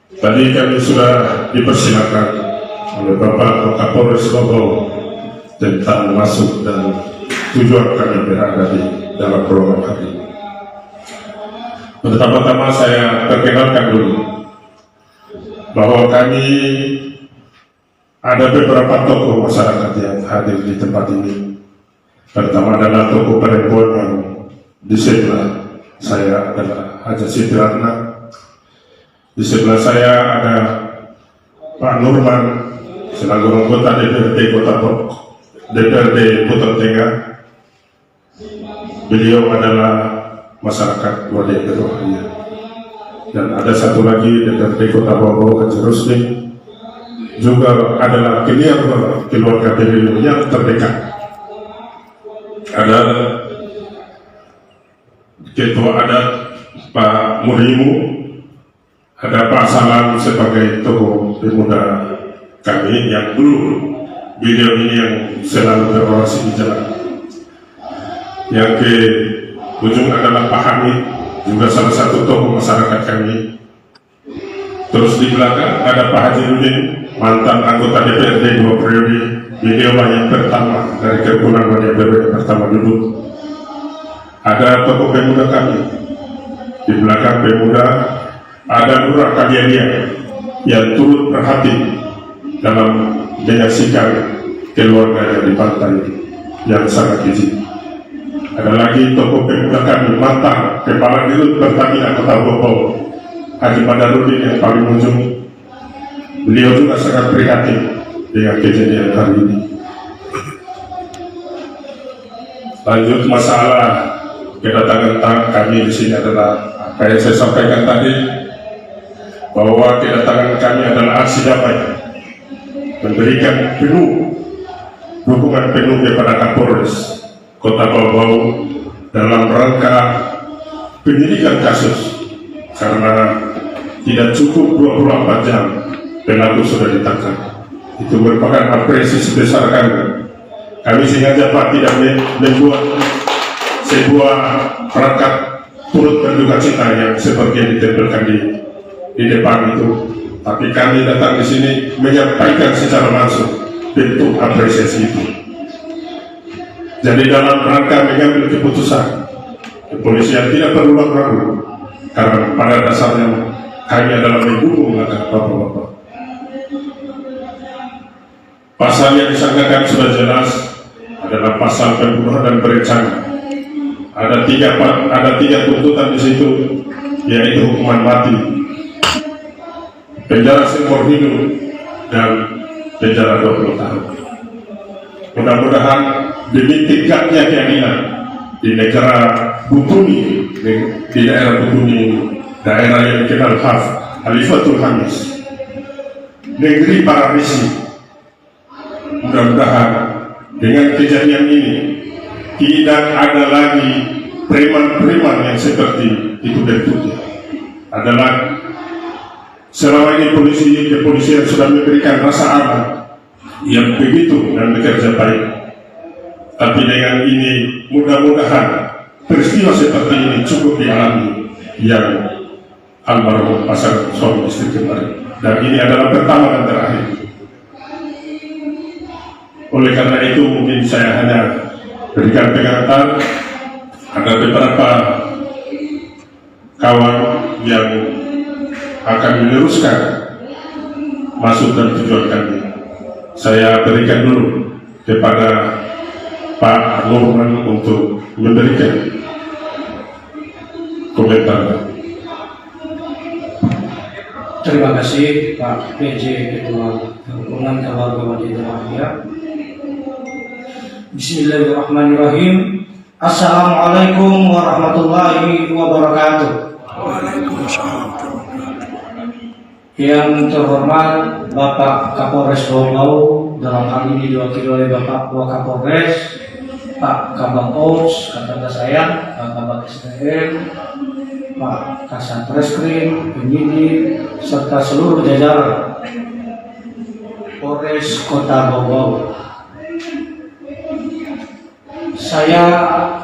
Tadi kami sudah dipersilakan oleh Bapak Kapolres Bogor tentang masuk dan tujuan kami berada di dalam program hari ini. Pertama-tama saya perkenalkan dulu bahwa kami ada beberapa tokoh masyarakat yang hadir di tempat ini. Pertama adalah tokoh perempuan yang di sebelah saya adalah Haja Siti Ratna. Di sebelah saya ada Pak Nurman selaku anggota DPRD Putar Tengah. Beliau adalah masyarakat Wadi Berwahaya. Dan ada satu lagi DPRD Kota Bogor, Haji Rusli, juga adalah keluarga beliau yang terdekat. Ada Ketua Adat Pak Murimu, ada Pak Salam sebagai tokoh pemuda kami yang dulu beliau ini yang selalu berorasi di jalan. Yang ke ujung adalah Pak Hamid, juga salah satu tokoh masyarakat kami. Terus di belakang ada Pak Haji Nudin, mantan anggota DPRD 2 periode. Beliau yang pertama dari kerukunan Wadi Berwahaya pertama duduk. Ada tokoh pemuda kami. Di belakang pemuda ada Nurah Kadiania yang turut perhati dalam menyaksikan keluarganya di pantai yang sangat izin. Ada lagi tokoh pemuda kami, mantan Kepala Dirut Pertamina Kota Bogor, Haji Badarudin yang paling ujung. Beliau juga sangat prihatin dengan kejadian hari ini. Lanjut masalah kedatangan kami di sini adalah apa yang saya sampaikan tadi, bahwa kedatangan kami adalah aksi damai, memberikan dukungan penuh kepada Kapolres Kota Bogor dalam rangka penyidikan kasus, karena tidak cukup 24 jam pelaku sudah ditangkap. Itu merupakan apresiasi besar kami. Kami sengaja Pak tidak membuat sebuah perangkat turut berduka cita yang seperti yang ditempelkan di depan itu, tapi kami datang di sini menyampaikan secara langsung bentuk apresiasi itu. Jadi dalam rangka mengambil keputusan, kepolisian tidak perlu ragu, karena pada dasarnya kami adalah mendukung agar bapak-bapak. Pasal yang disangkakan sudah jelas adalah pasal pembunuhan dan berencana. Ada tiga tuntutan di situ, yaitu hukuman mati, penjara seumur hidup, dan penjara 20 tahun. Mudah-mudahan demi tegaknya keadilan di negara Butuni, di daerah Butuni, daerah yang dikenal Khalifatul Khamis, negeri para misi. Mudah-mudahan dengan kejadian ini tidak ada lagi preman-preman yang seperti itu bentuknya. Adalah selama ini kepolisian sudah memberikan rasa aman yang begitu dan bekerja baik. Tapi dengan ini mudah-mudahan peristiwa seperti ini cukup dialami yang almarhum pasangan suami istri kemarin. Dan ini adalah pertama dan terakhir. Oleh karena itu mungkin saya hanya berikan peringatan. Ada beberapa kawan yang akan meneruskan masuk dan tujuan kami. Saya berikan dulu kepada Pak Nurman untuk memberikan komentar. Terima kasih Pak PJ Ketua Hubungan Keluarga Wadi Berwahaya. Bismillahirrahmanirrahim. Assalamualaikum warahmatullahi wabarakatuh. Waalaikumsalam. Yang terhormat Bapak Kapolres Bogor, dalam hal ini diwakili oleh Bapak Wakapolres, Pak Kabang Ops, kata saya, Pak Kabang SDM, Pak Kasat Reskrim, penyidik, serta seluruh jajaran Polres Kota Bogor. Saya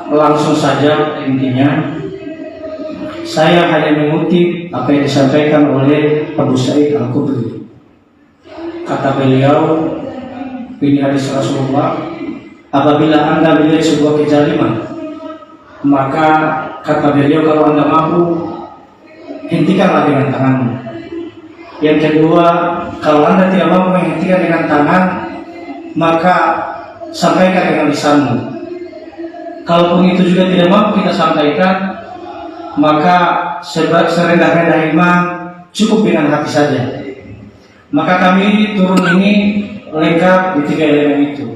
langsung saja intinya Saya hanya mengutip apa yang disampaikan oleh Abu Sa'id Al-Khudri. Kata beliau, ini hadis Rasulullah, apabila Anda melihat sebuah kezaliman, maka kata beliau, kalau Anda mampu, hentikanlah dengan tanganmu. Yang kedua, kalau Anda tidak mampu menghentikan dengan tangan, maka sampaikan dengan lisanmu. Kalaupun itu juga tidak mampu kita sampaikan, maka serendah-rendah iman cukup dengan hati saja. Maka kami turun ini lengkap di 3 elemen itu.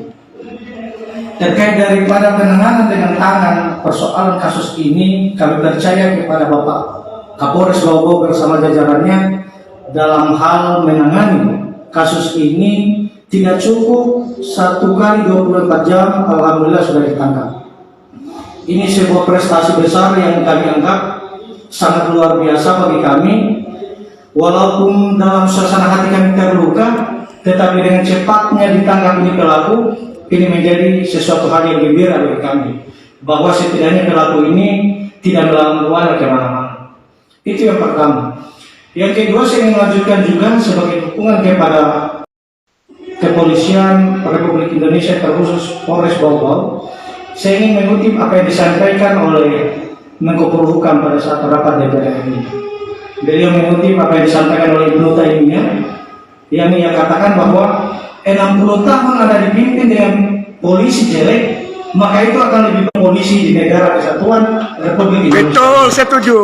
Terkait daripada penanganan dengan tangan persoalan kasus ini, kami percaya kepada Bapak Kapolres Bau bersama jajarannya dalam hal menangani kasus ini. Tidak cukup 1 kali 24 jam, alhamdulillah sudah ditangkap. Ini sebuah prestasi besar yang kami anggap sangat luar biasa bagi kami. Walaupun dalam suasana hati kami terluka, tetapi dengan cepatnya ditangkap ini pelaku, ini menjadi sesuatu hal yang gembira bagi kami, bahwa setidaknya pelaku ini tidak melawan kemana-mana. Itu yang pertama. Yang kedua, saya ingin melanjutkan juga sebagai dukungan kepada Kepolisian Republik Indonesia, terkhusus Polres Bau. Saya ingin mengutip apa yang disampaikan oleh Menko Polhukam pada saat rapat DPR ini. Beliau mengutip apa yang disampaikan oleh Ibnu Taimiyah, yang ia katakan bahwa 60 tahun Anda dipimpin dengan polisi jelek, maka itu akan lebih polisi di negara kesatuan Republik Indonesia. Betul, setuju.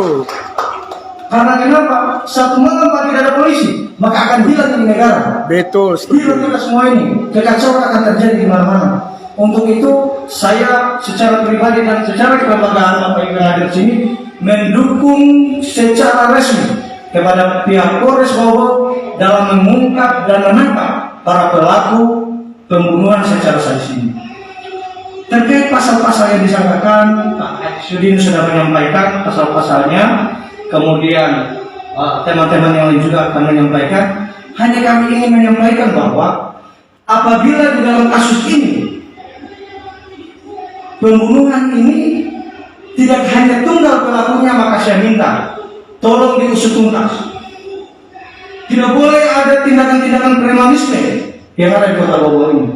Karena kenapa? Satu malam Pak tidak ada polisi, maka akan hilang di negara. Betul, Hilang kita semua ini, kekacauan akan terjadi di mana-mana. Untuk itu, saya secara pribadi dan secara kelembagaan Bapak Ibu yang hadir sini mendukung secara resmi kepada pihak Polres Bau dalam mengungkap dan menangkap para pelaku pembunuhan secara sadis ini. Terkait pasal-pasal yang disangkakan, Pak Sudin sudah menyampaikan pasal-pasalnya. Kemudian teman-teman yang lain juga akan menyampaikan. Hanya kami ingin menyampaikan bahwa apabila di dalam kasus ini pembunuhan ini tidak hanya tunggal pelakunya, maka saya minta tolong diusut tuntas. Tidak boleh ada tindakan-tindakan premanisme yang ada di Kota Bogor ini.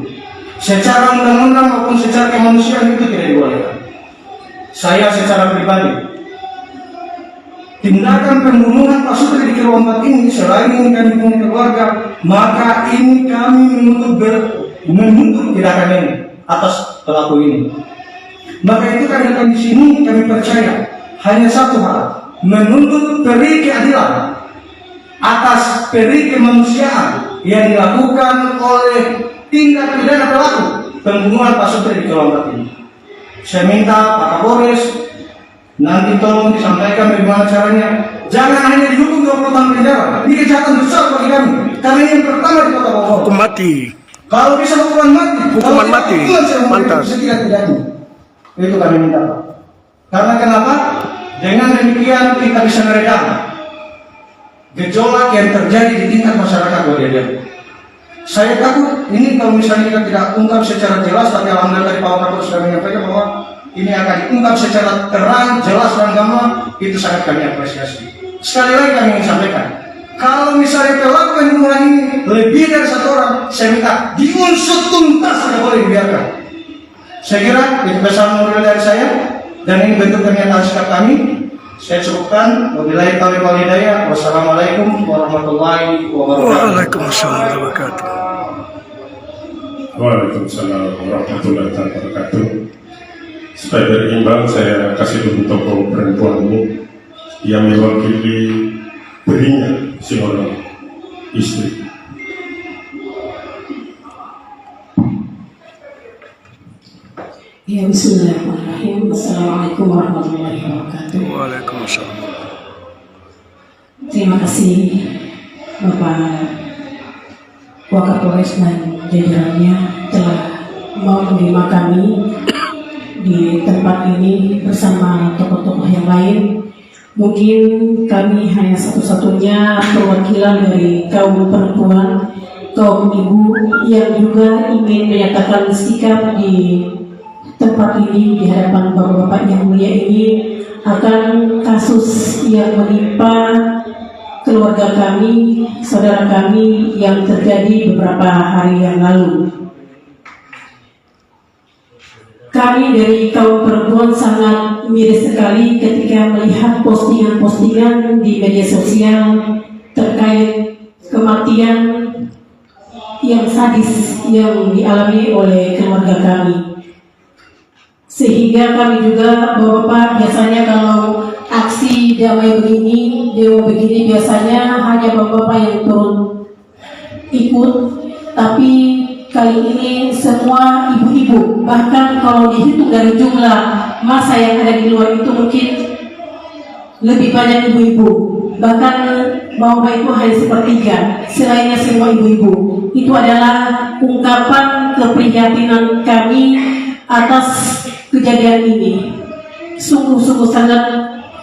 Secara undang-undang maupun secara kemanusiaan itu tidak dibolehkan. Saya secara pribadi, tindakan pembunuhan Pak Sutri di Kilo 4 ini, selain ini kami punya keluarga, maka ini kami menuntut tindakan ini atas pelaku ini. Maka itu kami di sini kami percaya hanya satu hal, menuntut peri keadilan atas peri kemanusiaan yang dilakukan oleh tindak pidana pelaku pembunuhan Pak Sutri di Kilo 4 ini. Saya minta Pak Kapolres nanti tolong disampaikan bagaimana caranya. Jangan hanya dihukum 20 tahun penjara. Ini kejahatan besar bagi kami. Karena ini yang pertama di Kota Bogor. Hukum mati. Kalau bisa hukuman mati. Hukuman mati. Mantap. Tidak. Itu kami minta Pak. Karena kenapa? Dengan demikian kita bisa meredam gejolak yang terjadi di tingkat masyarakat Bogor. Saya takut ini kalau misalnya kita tidak ungkap secara jelas, tapi alhamdulillah dari Pak Kapolres sudah menyampaikan bahwa ini akan diungkap secara terang, jelas dan gamblang. Itu sangat kami apresiasi. Sekali lagi kami ingin sampaikan, kalau misalnya pelaku pembunuhan ini lebih dari 1 orang, saya minta diusut tuntas, tidak boleh dibiarkan. Saya kira itu pesan moral dari saya, dan ini bentuk pernyataan sikap kami. Saya cukupkan. Wabillahi taufiq wal hidayah. Wassalamualaikum warahmatullahi wabarakatuh. Waalaikumsalam warahmatullahi wabarakatuh. Waalaikumsalam warahmatullahi wabarakatuh. Supaya berimbang, saya kasih dulu tokoh perempuan ini yang mewakili dirinya, si orang istri. Ya, bismillahirrahmanirrahim. Assalamualaikum warahmatullahi wabarakatuh. Waalaikumsalam. Terima kasih Bapak Wakapolres dan jajarannya telah mau menerima kami di tempat ini bersama tokoh-tokoh yang lain. Mungkin kami hanya satu-satunya perwakilan dari kaum perempuan, kaum ibu yang juga ingin menyatakan sikap di tempat ini di hadapan bapak-bapak yang mulia ini, akan kasus yang menimpa keluarga kami, saudara kami yang terjadi beberapa hari yang lalu. Kami dari kaum perempuan sangat miris sekali ketika melihat postingan-postingan di media sosial terkait kematian yang sadis yang dialami oleh keluarga kami. Sehingga kami juga, Bapak, biasanya kalau aksi damai begini, dewa begini, biasanya hanya Bapak yang turun ikut, tapi kali ini semua ibu-ibu, bahkan kalau dihitung dari jumlah masa yang ada di luar itu mungkin lebih banyak ibu-ibu, bahkan Bapak itu hanya sepertiga, selainnya semua ibu-ibu. Itu adalah ungkapan keprihatinan kami atas kejadian ini. Sungguh-sungguh sangat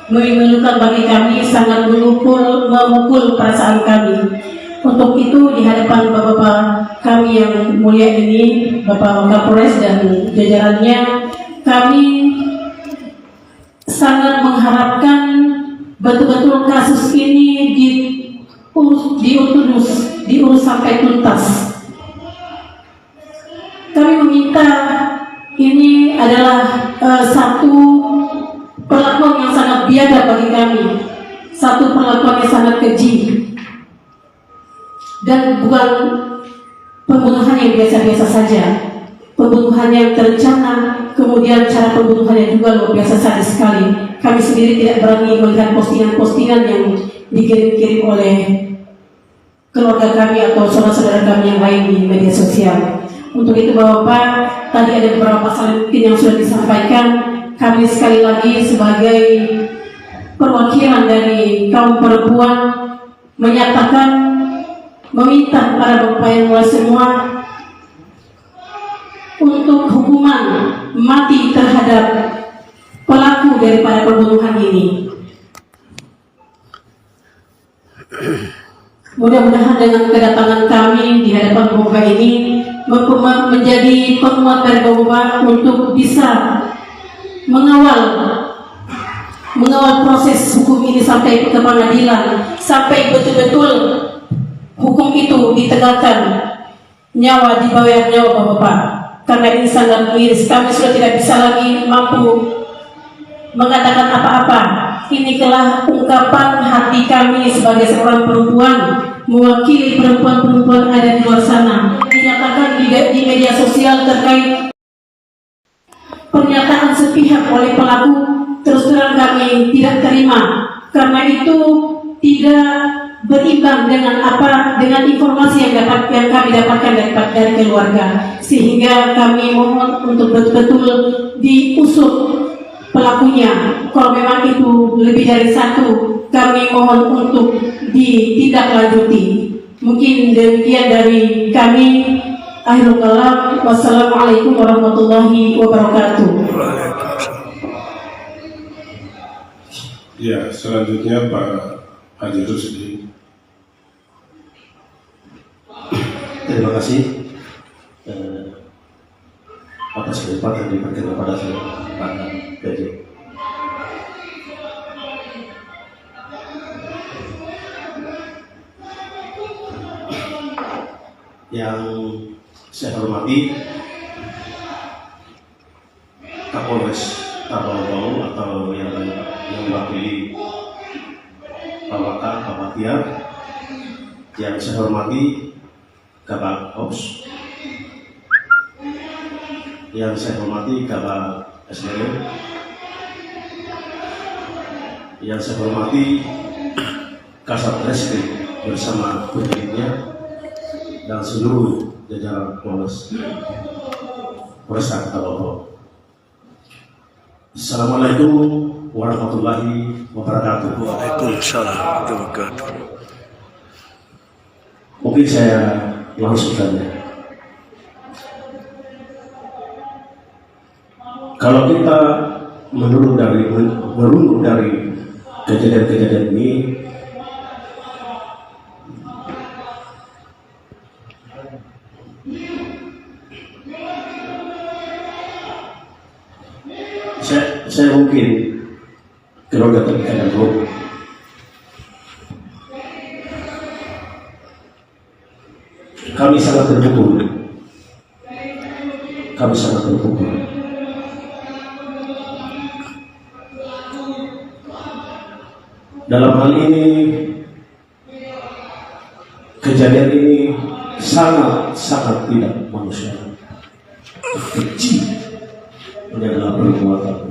memilukan bagi kami, sangat memukul perasaan kami. Untuk itu di hadapan bapak-bapak kami yang mulia ini, Bapak Kapolres dan jajarannya, kami sangat mengharapkan betul-betul kasus ini diurus sampai tuntas. Kami meminta, ini adalah satu perlakuan yang sangat biadab bagi kami, satu perlakuan yang sangat keji, dan bukan pembunuhan yang biasa-biasa saja, pembunuhan yang terencana, kemudian cara pembunuhannya juga luar biasa sadis sekali. Kami sendiri tidak berani melihat postingan-postingan yang dikirim-kirim oleh keluarga kami atau saudara-saudara kami yang lain di media sosial. Untuk itu Bapak, tadi ada beberapa pasal yang sudah disampaikan. Kami sekali lagi sebagai perwakilan dari kaum perempuan menyatakan, meminta para Bapak yang mulia semua untuk hukuman mati terhadap pelaku daripada pembunuhan ini. Mudah-mudahan dengan kedatangan kami di hadapan Bapak ini menjadi penguat dari Bapak untuk bisa mengawal proses hukum ini sampai ke pengadilan, sampai betul-betul hukum itu ditegakkan, nyawa dibayar nyawa Bapak. Karena ini sangat miris, kami sudah tidak bisa lagi mampu mengatakan apa-apa. Ini telah ungkapan hati kami sebagai seorang perempuan, mewakili perempuan-perempuan ada di luar sana. Dinyatakan di media sosial terkait pernyataan sepihak oleh pelaku, terus terang kami tidak terima. Karena itu tidak berimbang dengan informasi yang kami dapatkan dari keluarga, sehingga kami mohon untuk betul-betul diusut pelakunya. Kalau memang itu lebih dari satu, kami mohon untuk ditindaklanjuti. Mungkin demikian dari kami. Akhirul kalam, wassalamualaikum warahmatullahi wabarakatuh. Ya, selanjutnya Pak Haji Rusdi. Terima kasih atas kesempatan yang diberikan kepada saya, Pak PJ. Yang saya hormati Kapolres Tabau atau yang mewakili Pak Waka, Pak Batia. Yang saya hormati Kabak Ops, yang saya hormati Kabak SDM, yang saya hormati Kasat Reskrim bersama penyidik dan seluruh jajaran Polres Tabau. Assalamualaikum warahmatullahi wabarakatuh. Waalaikumsalam warahmatullahi wabarakatuh. Mungkin saya langsung saja. Kalau kita menurut dari kejadian-kejadian ini, saya mungkin Kami sangat terpukul. Kami sangat terpukul. Dalam hal ini, kejadian ini sangat tidak manusiawi. Kecil, ini adalah perbuatan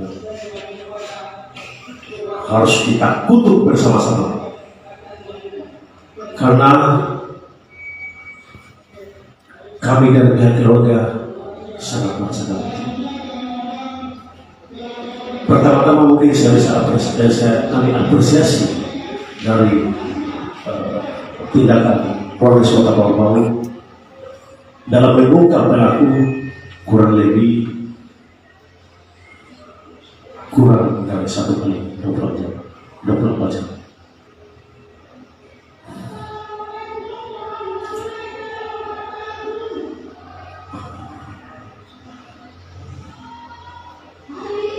harus kita kutuk bersama-sama, karena kami dan pihak keluarga sangat merasa. Pertama-tama mungkin kami apresiasi dari tindakan Polres Kota Bau dalam mengungkap pelaku kurang dari 1 kali 24 jam.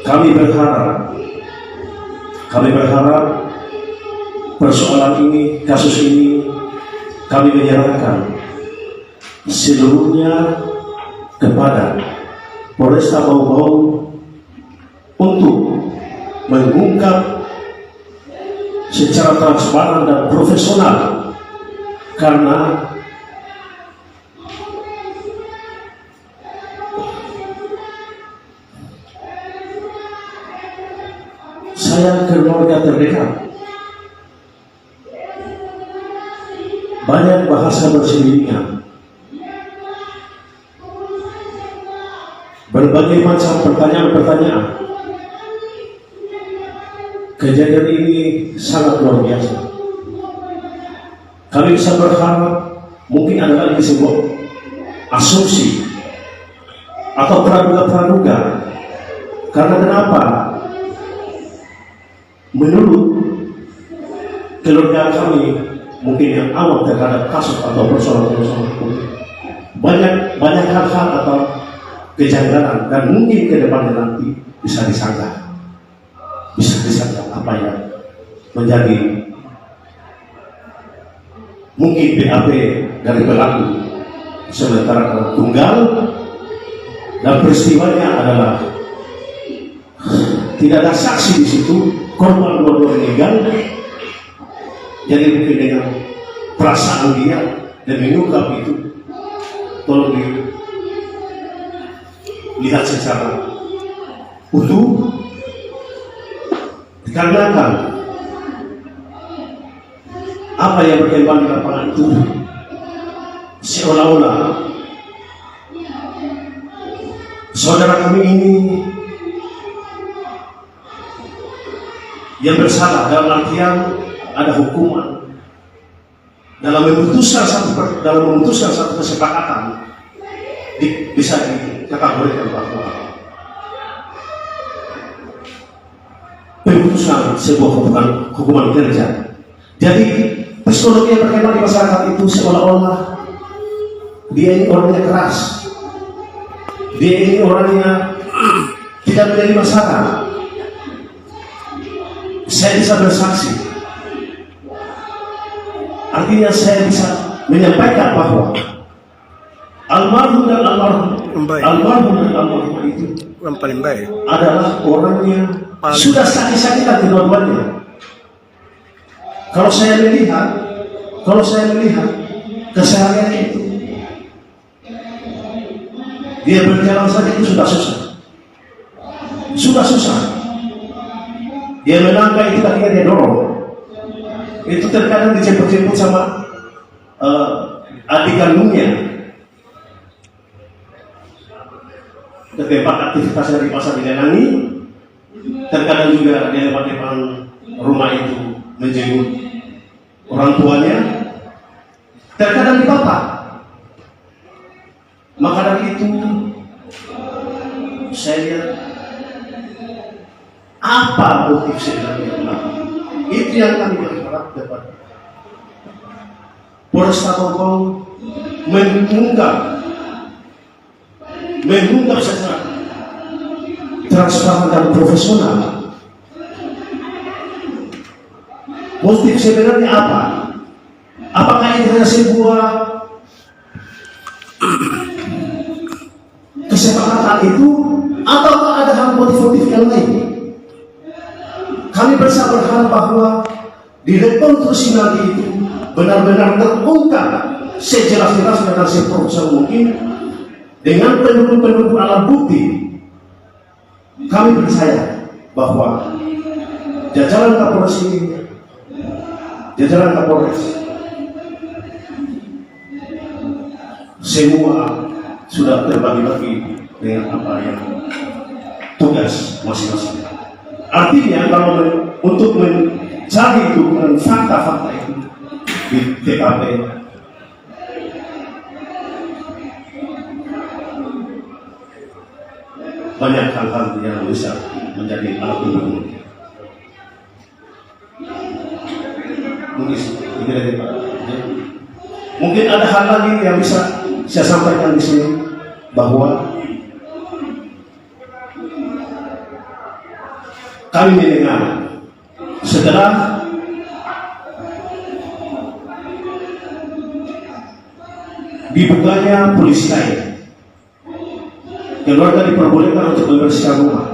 Kami berharap persoalan ini, kasus ini, kami menyerahkan seluruhnya kepada Polresta Bau untuk mengungkap secara transparan dan profesional, karena saya keluarga terdekat banyak bahasa bersembunyian, berbagai macam pertanyaan. Kejadian ini sangat luar biasa. Kami bisa berharap mungkin ada lagi sebuah asumsi atau praduga. Karena kenapa? Menurut keluarga kami, mungkin yang awam terhadap kasus atau persoalan hukum, banyak hal-hal atau kejanggalan, dan mungkin ke depannya nanti bisa disangka apa yang menjadi mungkin BAP dari pelaku, sementara kalau tunggal dan peristiwanya adalah tidak ada saksi di situ, korban dua-dua meninggal. Jadi mungkin dengan perasaan dia dan mengungkap itu, tolong dilihat secara utuh, dikarenakan apa yang berkembang di lapangan itu seolah-olah saudara kami ini yang bersalah, dalam artian ada hukuman dalam memutuskan satu kesepakatan bisa dikategorikan bahwa pemutusan sebuah hukuman kerja. Jadi psikologi yang berkembang di masyarakat itu seolah-olah dia ini orangnya keras, dia ini orangnya tidak menerima saran. Saya bisa bersaksi, artinya saya bisa menyampaikan bahwa almarhum dan almarhum itu Yang paling baik. adalah orangnya sudah sakit-sakitan kedua-duanya. Kalau saya melihat keseharian itu, dia berjalan saja itu sudah susah. Dia melangkah itu ketika dia dorong, itu terkadang dijemput-jemput sama adik kandungnya ke tempat aktivitasnya di pasar Dilenangi. Terkadang juga dia lewat depan rumah itu menjenguk orang tuanya, terkadang di bapak. Maka dari itu saya lihat apa motif sebenarnya melakukan itu yang kami berharap dapat Polresta Bau mengungkap secara transparan dan profesional motif sebenarnya apa. Apakah ini hanya sebuah kesepakatan itu atau ada hal motif-motif yang lain? Kami berharap bahwa di rekonstruksi nanti itu benar-benar terungkap sejelas-jelasnya dan seprofesional mungkin dengan pendukung-pendukung alat bukti. Kami percaya bahwa jajaran Kapolres ini, jajaran Kapolres, semua sudah terbagi-bagi dengan apa yang tugas masing-masing. Artinya kalau untuk mencari dukungan fakta-fakta itu di TKP, banyak hal-hal yang bisa menjadi alat pendukung. Mungkin ada hal lagi yang bisa saya sampaikan di sini, bahwa kami mendengar setelah dibukanya polisi lain, keluarga diperbolehkan untuk membersihkan rumah.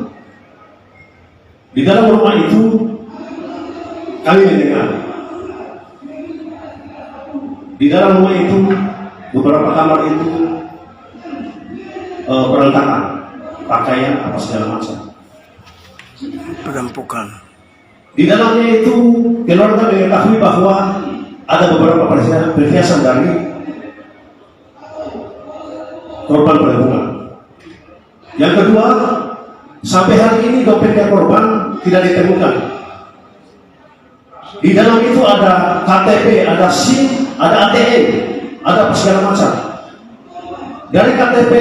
Di dalam rumah itu kami mendengar, di dalam rumah itu beberapa kamar itu berantakan, pakaian apa segala macam. Perampokan. Di dalamnya itu keluarga mengetahui bahwa ada beberapa perhiasan dari korban perempuan. Yang kedua, sampai hari ini dompetnya korban tidak ditemukan. Di dalam itu ada KTP, ada SIM, ada ATM, ada apa segala macam. Dari KTP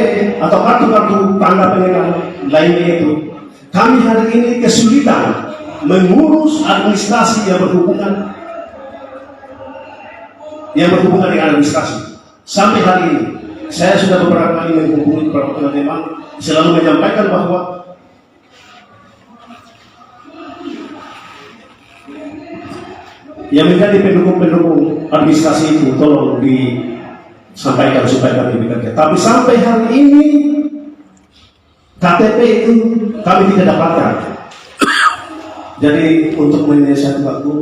atau kartu-kartu tanda pengenal lainnya itu, kami hari ini kesulitan mengurus administrasi yang berhubungan dengan administrasi. Sampai hari ini, saya sudah beberapa kali menghubungi beberapa teman-teman, selalu menyampaikan bahwa yang menjadi pendukung administrasi itu tolong disampaikan supaya kami bekerja. Tapi sampai hari ini KTP itu kami tidak dapatkan. Jadi untuk menyelesaikan waktu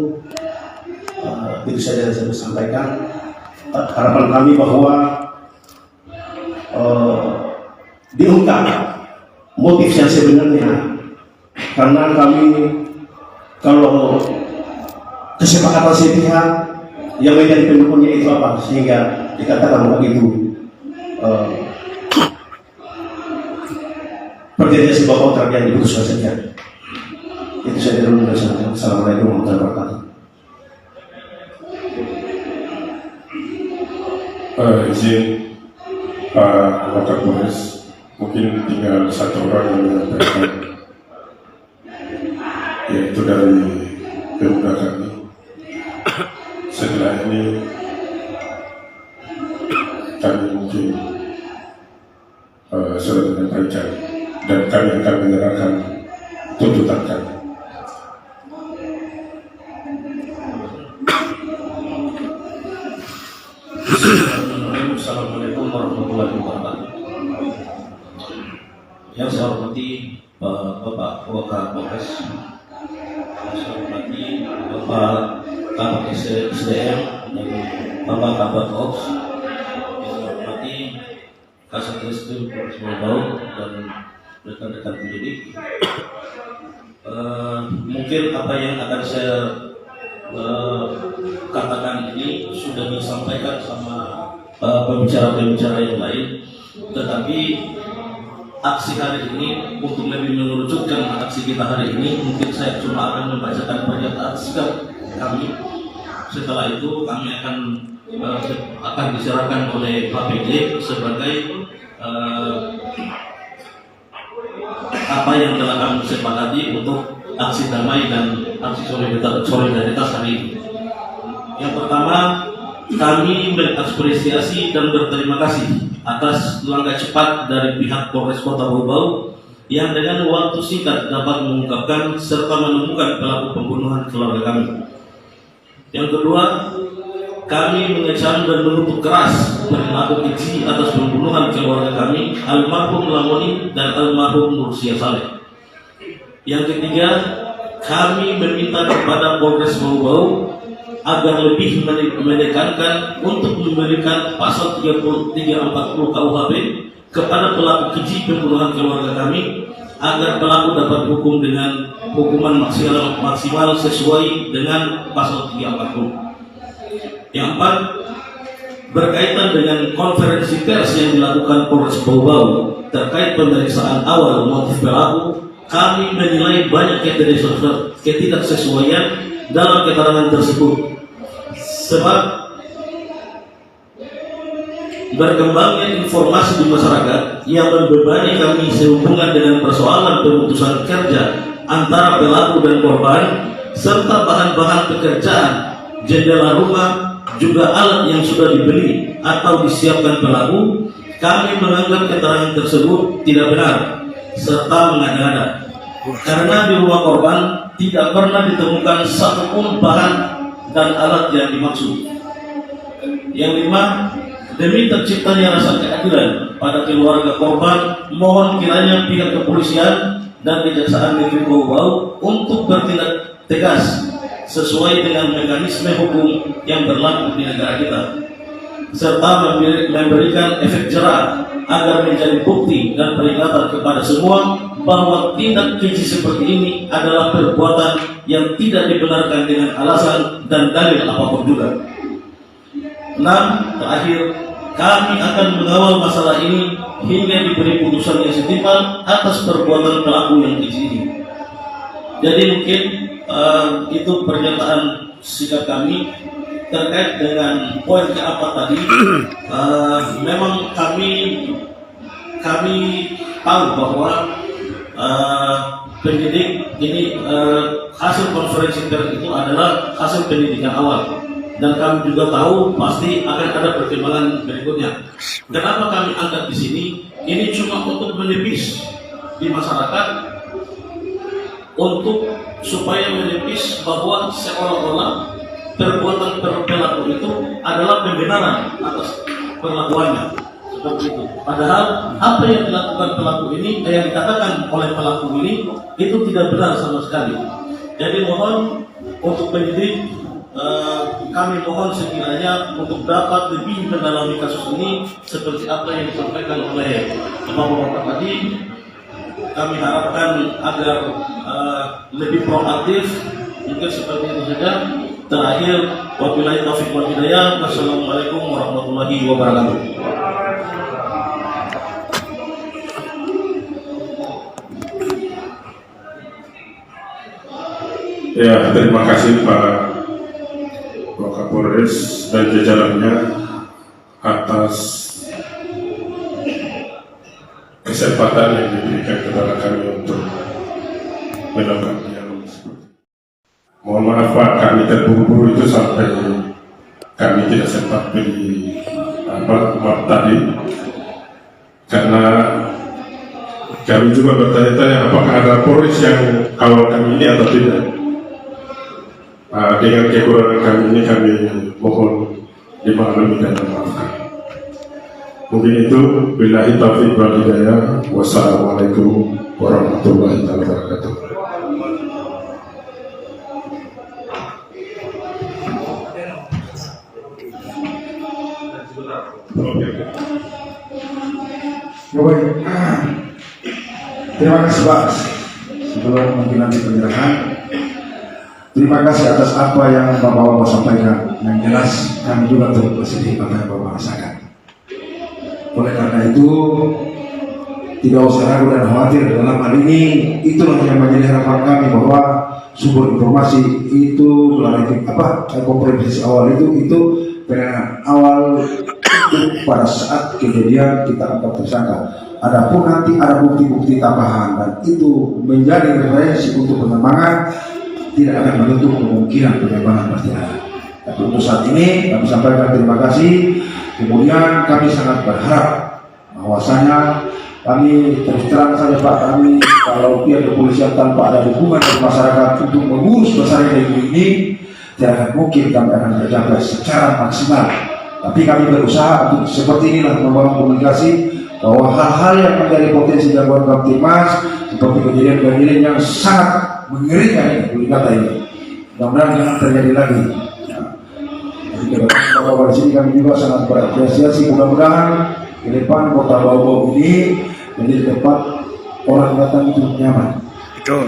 itu saja yang saya sampaikan. Harapan kami bahwa diungkap motif yang sebenarnya, karena kami kalau kesepakatan sepihak yang menjadi pendukungnya itu apa sehingga dikatakan bahwa itu perjanjian sebuah kontrak yang diputuskan saja. Itu saja dulu dari saya. Assalamualaikum warahmatullahi wabarakatuh. Izin Pak Kapolres, mungkin tinggal satu orang yang menyampaikan, yaitu dari Pemda kami. Setelah ini kami mungkin sudah menyampaikan dan kami akan menyerahkan tuntutan kami. Assalamualaikum warahmatullahi wabarakatuh. Yang saya hormati Bapak Wakapolres, saya hormati Bapak Kabak SDM dan Bapak Kabak Ops, yang saya hormati Kasat Reskrim Polres Bau dan rekan-rekan pendidik. Mungkin apa yang akan saya katakan ini sudah disampaikan sama pembicara-pembicara yang lain, tetapi aksi hari ini untuk lebih mengerucutkan aksi kita hari ini, mungkin saya cuma akan membacakan pernyataan sikap kami. Setelah itu kami akan diserahkan oleh Pak PJ sebagai apa yang telah kami sepakati untuk aksi damai dan aksi solidaritas hari ini. Yang pertama, kami mengapresiasi dan berterima kasih atas langkah cepat dari pihak Polres Kota Bau yang dengan waktu singkat dapat mengungkapkan serta menemukan pelaku pembunuhan keluarga kami. Yang kedua, kami mengecam dan mengutuk keras perilaku keji atas pembunuhan keluarga kami, almarhum Lamoni dan almarhum Nursia Saleh. Yang ketiga, kami meminta kepada Polres Bau-Bau agar lebih menekankan untuk memberikan pasal 340 KUHP kepada pelaku keji pembunuhan keluarga kami, agar pelaku dapat dihukum dengan hukuman maksimal sesuai dengan pasal 340. Yang keempat, berkaitan dengan konferensi pers yang dilakukan Polres Bau-Bau terkait pemeriksaan awal motif pelaku, kami menilai banyak ketidaksesuaian dalam keterangan tersebut. Sebab berkembangnya informasi di masyarakat yang membebani kami sehubungan dengan persoalan pemutusan kerja antara pelaku dan korban, serta bahan-bahan pekerjaan, jendela rumah, juga alat yang sudah dibeli atau disiapkan pelaku, kami menganggap keterangan tersebut tidak benar serta mengada-ngada, karena di rumah korban tidak pernah ditemukan satupun bahan dan alat yang dimaksud. Yang lima, demi terciptanya rasa keadilan pada keluarga korban, mohon kiranya pihak kepolisian dan Kejaksaan Negeri Bau-Bau untuk bertindak tegas sesuai dengan mekanisme hukum yang berlaku di negara kita, serta memberikan efek jerah agar menjadi bukti dan peringatan kepada semua bahwa tindak keji seperti ini adalah perbuatan yang tidak dibenarkan dengan alasan dan dalil apapun juga. 6. Terakhir, kami akan mengawal masalah ini hingga diberi putusan yang setimpal atas perbuatan pelaku yang keji ini. Jadi mungkin itu pernyataan sikap kami terkait dengan poin keempat tadi. Memang kami tahu bahwa pendidik ini hasil konferensi pers itu adalah hasil pendidikan awal, dan kami juga tahu pasti akan ada perkembangan berikutnya. Kenapa kami angkat di sini? Ini cuma untuk menepis di masyarakat, untuk supaya menepis bahwa seolah-olah perbuatan pelaku itu adalah pembenaran atas perlakuannya seperti itu. Padahal apa yang dilakukan pelaku ini, yang dikatakan oleh pelaku ini itu tidak benar sama sekali. Jadi mohon untuk penyidik, kami mohon sekiranya untuk dapat lebih mendalami kasus ini seperti apa yang disampaikan oleh Bapak-bapak tadi. Kami harapkan agar lebih proaktif, mungkin seperti itu saja. Terakhir, wabillahi taufiq wal hidayah. Wassalamualaikum warahmatullahi wabarakatuh. Ya, terima kasih Pak Kapolres dan jajarannya atas kesempatan yang diberikan kepada kami untuk melakukan dialog. Mohon maaf Pak, kami terburu-buru itu sampai kami tidak sempat beri map tadi, karena kami juga bertanya-tanya apakah ada Polres yang kawal kami ini atau tidak. Dengan kekurangan kami ini, kami mohon dimaklumi dan dimaafkan. Mungkin itu, billahi taufiq wal hidayah. Wassalamualaikum warahmatullahi wabarakatuh. Terima kasih Pak. Sebelum mungkin nanti penyerahan, terima kasih atas apa yang Bapak-bapak sampaikan. Yang jelas kami juga turut bersedih apa yang Bapak rasakan. Oleh karena itu tidak usah ragu dan khawatir. Dalam hal ini itulah yang menjadi harapan kami, bahwa sumber informasi itu komprehensif awal itu penanganan awal pada saat kejadian kita angkat tersangka. Adapun nanti ada bukti-bukti tambahan dan itu menjadi referensi untuk pengembangan, tidak akan menutup kemungkinan pengembangan pasti ada. Tapi untuk saat ini kami sampaikan terima kasih. Kemudian kami sangat berharap bahwasanya kami terus terang saja Pak, kami kalau pihak kepolisian tanpa ada dukungan dari masyarakat untuk mengurus besar negeri ini, tidak mungkin kami akan tercapai secara maksimal. Tapi kami berusaha untuk seperti inilah membangun komunikasi bahwa hal-hal yang menjadi potensi gangguan Kamtibmas seperti kejadian-kejadian yang sangat mengerikan ini, kata ini, mudah-mudahan jangan terjadi lagi. Jadi kalau di sini kami juga sangat berapresiasi, mudah-mudahan ke depan kota Bau ini menjadi tempat orang datang itu nyaman. Betul.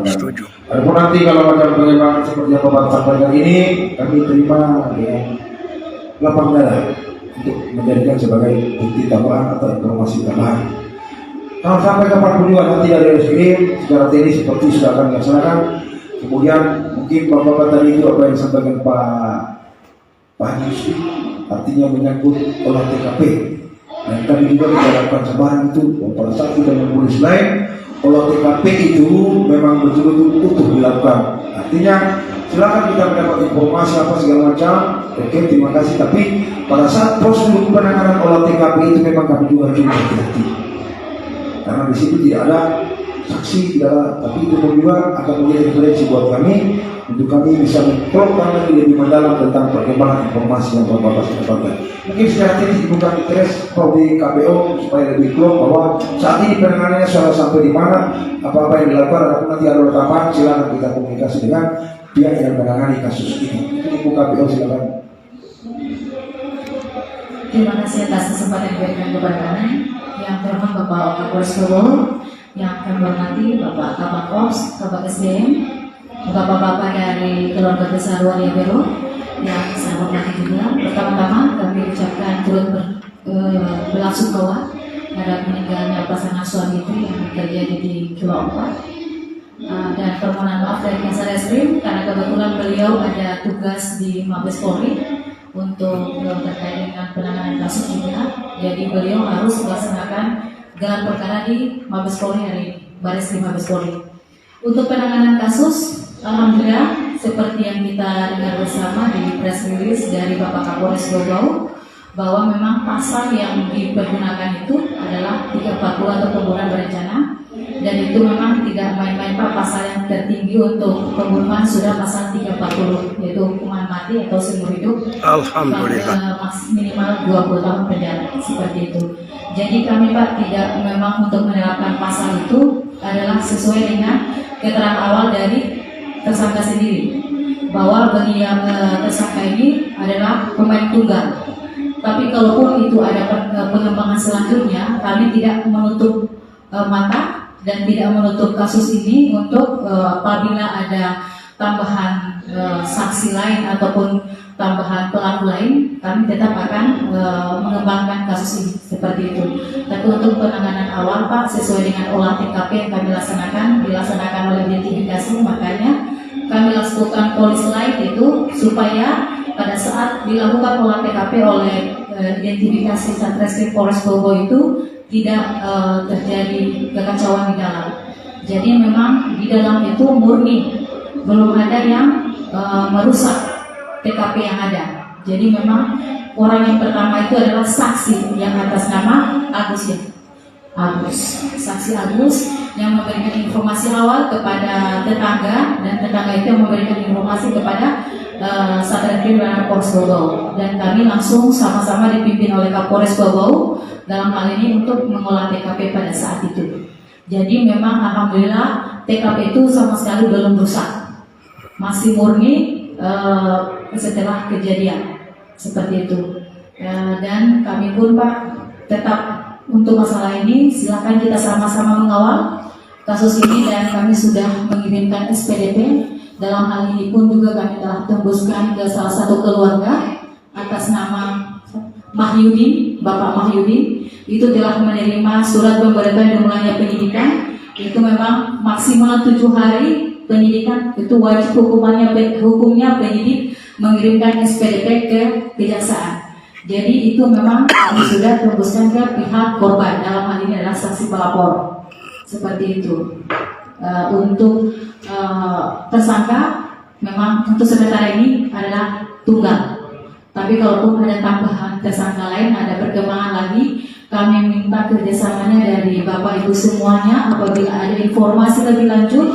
Setuju. Adapun nanti kalau ada pengembangan seperti yang Bapak sampaikan ini, kami terima dengan lapang dada untuk menjadikan sebagai bukti tambahan atau informasi tambahan. Kalau sampai kapan pun juga nanti dari reskrim secara teknis seperti sudah kami laksanakan. Kemudian mungkin Bapak tadi itu apa yang disampaikan Pak Yusuf, artinya menyangkut olah TKP. Dan kami juga menjalankan sebarang itu pada saat kita menulis lain, olah TKP itu memang betul-betul utuh dilakukan. Artinya silakan kita mendapat informasi apa segala macam, oke, terima kasih. Tapi pada saat prosedur penanganan olah TKP itu memang kami juga harus hati-hati, karena di situ tidak ada saksi, tidak ada, tapi itu pun juga akan menjadi referensi buat kami untuk kami bisa mengklopkan lagi lebih mendalam tentang perkembangan informasi yang Bapak sampaikan. Mungkin secara teknis bukan dites di KPO supaya lebih klop bahwa saat ini penanganannya sudah sampai di mana, apa-apa yang dilakukan, ataupun nanti ada rekaman, silakan kita komunikasi dengan pihak yang menangani kasus ini. Itu Ibu KPO, silakan. Terima kasih atas kesempatan yang diberikan kepada kami. Yang terhormat Bapak Kapolres Bogor, yang kami hormati Bapak Kabak Ops, Kabak SDM, Bapak-bapak dari keluarga besar Waria Bero, yang saya hormati juga. Pertama-tama kami ucapkan turut belasungkawa terhadap meninggalnya pasangan suami istri yang terjadi di Kilo 4. Dan permohonan maaf dari Kasar Reskrim karena kebetulan beliau ada tugas di Mabes Polri untuk terkait dengan penanganan kasus ini. Jadi beliau harus melaksanakan gelar perkara di Mabes Polri hari ini, Bareskrim Mabes Polri. Untuk penanganan kasus, alhamdulillah seperti yang kita dengar bersama di press release dari Bapak Kapolres Bogor, bahwa memang pasal yang dipergunakan itu adalah 340 atau pembunuhan berencana, dan itu memang tidak main-main Pak. Pasal yang tertinggi untuk pembunuhan sudah pasal 340, yaitu hukuman mati atau seumur hidup. Alhamdulillah. Minimal 20 tahun penjara, seperti itu. Jadi kami Pak tidak memang untuk menerapkan pasal itu adalah sesuai dengan keterangan awal dari tersangka sendiri, bahwa bagi yang tersangka ini adalah pemain tunggal. Tapi kalaupun itu ada pengembangan selanjutnya, kami tidak menutup mata dan tidak menutup kasus ini untuk apabila ada tambahan saksi lain ataupun tambahan pelaku lain, kami tetap akan mengembangkan kasus ini seperti itu. Tapi untuk penanganan awal Pak, sesuai dengan olah TKP yang kami dilaksanakan oleh identifikasi, makanya kami lakukan polis lain itu supaya pada saat dilakukan olah TKP oleh identifikasi Satreskrim Polres Bogor itu tidak terjadi kekacauan di dalam. Jadi memang di dalam itu murni, belum ada yang merusak TKP yang ada. Jadi memang orang yang pertama itu adalah saksi yang atas nama Agus ya. Saksi Agus yang memberikan informasi awal kepada tetangga, dan tetangga itu yang memberikan informasi kepada Satreskrim Polres Bogor, dan kami langsung sama-sama dipimpin oleh Kapolres Bogor dalam hal ini untuk mengolah TKP pada saat itu. Jadi memang alhamdulillah TKP itu sama sekali belum rusak, masih murni setelah kejadian seperti itu. Dan kami pun Pak tetap untuk masalah ini silakan kita sama-sama mengawal kasus ini, dan kami sudah mengirimkan SPDP. Dalam hal ini pun juga kami telah tembuskan ke salah satu keluarga atas nama Mahyudin, Bapak Mahyudin, itu telah menerima surat pemberitahuan dimulainya penyidikan. Itu memang maksimal 7 hari penyidikan, itu wajib hukumnya penyidik mengirimkan SPDP ke kejaksaan. Jadi itu memang kami sudah tembuskan ke pihak korban, dalam hal ini adalah saksi pelapor, seperti itu. Untuk tersangka memang untuk sementara ini adalah tunggal. Tapi kalaupun ada tambahan tersangka lain, ada perkembangan lagi, kami minta kerjasamanya dari Bapak Ibu semuanya. Apabila ada informasi lebih lanjut,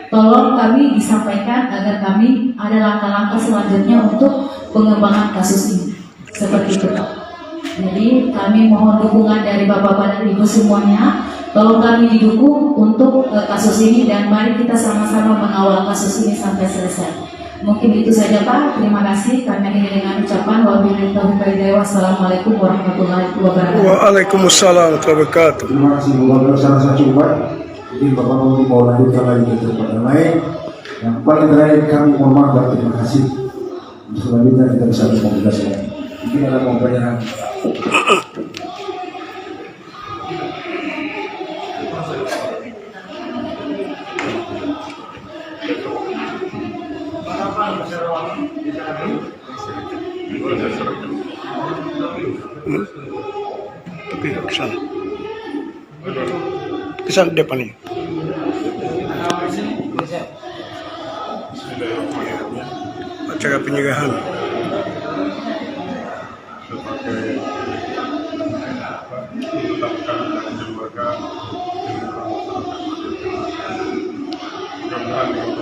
tolong kami disampaikan agar kami ada langkah-langkah selanjutnya untuk pengembangan kasus ini. Seperti itu Pak. Jadi kami mohon dukungan dari Bapak-Bapak dan Ibu semuanya. Tolong kami didukung untuk kasus ini dan mari kita sama-sama mengawal kasus ini sampai selesai. Mungkin itu saja Pak. Terima kasih. Kami akhiri dengan ucapan wabillahi taufiq wal hidayah. Wassalamualaikum warahmatullahi wabarakatuh. Waalaikumsalam warahmatullahi wabarakatuh. Terima kasih Bapak saya rasa cukup. Mungkin Bapak mau lanjutkan lagi ke tempat yang lain. Yang paling terakhir kami mohon maaf dan terima kasih. Selanjutnya kita bisa berkomunikasi lagi. Mungkin ada mau pertanyaan. Tapi kesana. Kesana depan ini. Acara penyerahan. sebagai menetapkan dan lembaga mudah-mudahan dengan